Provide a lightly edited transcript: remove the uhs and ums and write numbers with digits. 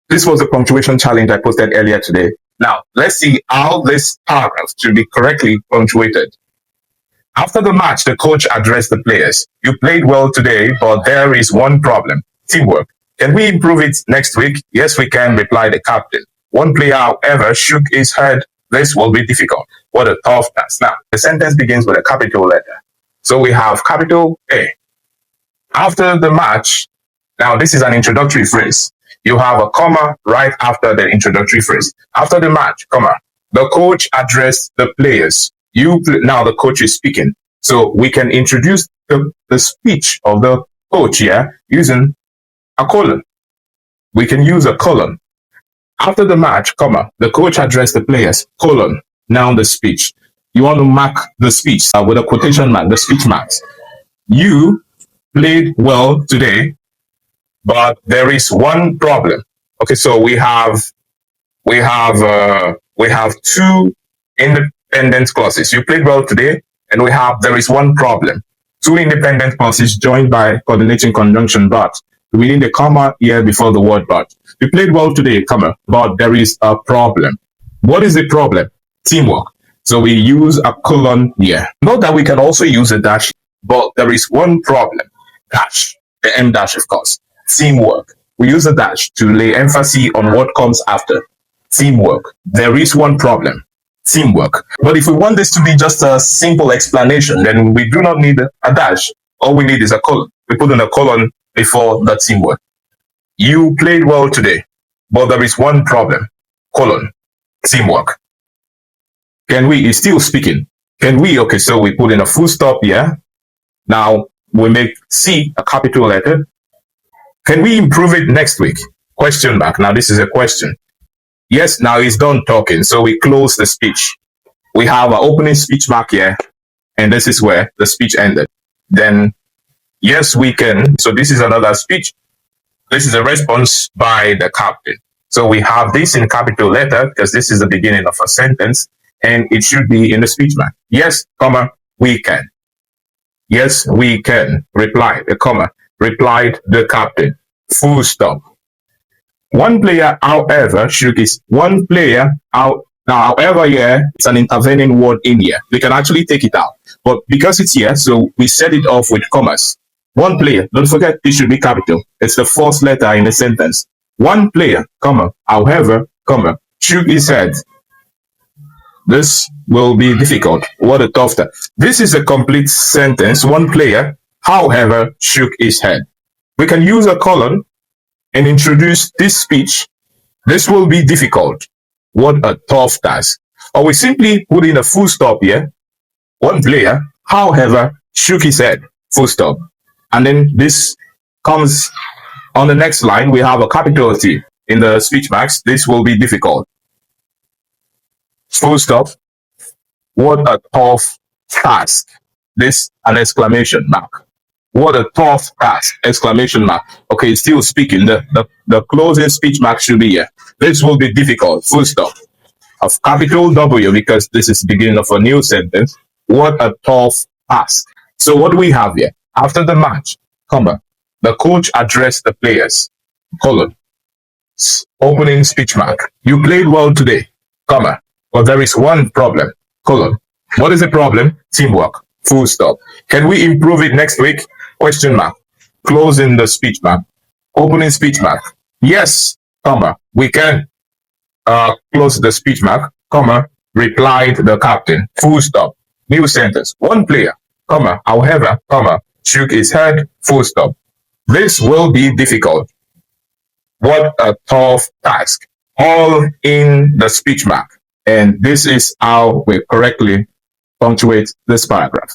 This was the punctuation challenge I posted earlier today. Now, let's see how this paragraph should be correctly punctuated. After the match, the coach addressed the players. You played well today, but there is one problem. Teamwork. Can we improve it next week? Yes, we can, replied the captain. One player, however, shook his head. This will be difficult. What a tough task. Now, the sentence begins with a capital letter. So we have capital A. After the match, now this is an introductory phrase. You have a comma right after the introductory phrase. After the match, comma, the coach addressed the players. Now the coach is speaking. So we can introduce the speech of the coach here using a colon. We can use a colon. After the match, comma, the coach addressed the players, colon, now the speech. You want to mark the speech with a quotation mark, the speech marks. You played well today, but there is one problem. Okay, so we have two independent clauses. You played well today, and we have there is one problem. Two independent clauses joined by coordinating conjunction but. We need a comma here before the word but. You played well today, comma, but there is a problem. What is the problem? Teamwork. So we use a colon here. Note that we can also use a dash, but there is one problem. Dash. The M dash, of course. Teamwork. We use a dash to lay emphasis on what comes after. Teamwork. There is one problem. Teamwork. But if we want this to be just a simple explanation, then we do not need a dash. All we need is a colon. We put in a colon before the teamwork. You played well today, but there is one problem. Colon. Teamwork. Can we, is still speaking. Can we, okay, so we put in a full stop here. Now we make C a capital letter. Can we improve it next week? Question mark. Now this is a question. Yes, now he's done talking, so we close the speech. We have an opening speech mark here, and this is where the speech ended. Then, yes, we can. So this is another speech. This is a response by the captain. So we have this in capital letter because this is the beginning of a sentence, and it should be in the speech mark. Yes, comma, we can. Yes, we can. Replied, the comma, replied the captain. Full stop. One player, however, shook his one player out. Now, however, here, it's an intervening word in here. We can actually take it out. But because it's here, so we set it off with commas. One player, don't forget, this should be capital. It's the first letter in the sentence. One player, comma, however, comma, shook his head. This will be difficult. What a tough task. This is a complete sentence. One player, however, shook his head. We can use a colon and introduce this speech. This will be difficult. What a tough task. Or we simply put in a full stop here. One player, however, shook his head. Full stop. And then this comes on the next line. We have a capital T in the speech marks. This will be difficult. Full stop. What a tough task. This an exclamation mark. What a tough task! Exclamation mark. Okay, still speaking. The closing speech mark should be here. This will be difficult. Full stop. Of capital W because this is the beginning of a new sentence. What a tough task. So what do we have here? After the match, comma, the coach addressed the players. Colon. Opening speech mark. You played well today, comma, but there is one problem. Colon. What is the problem? Teamwork. Full stop. Can we improve it next week? Question mark. Closing the speech mark. Opening speech mark. Yes, comma, we can close the speech mark, comma, replied the captain. Full stop. New sentence. One player, comma, however, comma, shook his head. Full stop. This will be difficult. What a tough task. All in the speech mark. And this is how we correctly punctuate this paragraph.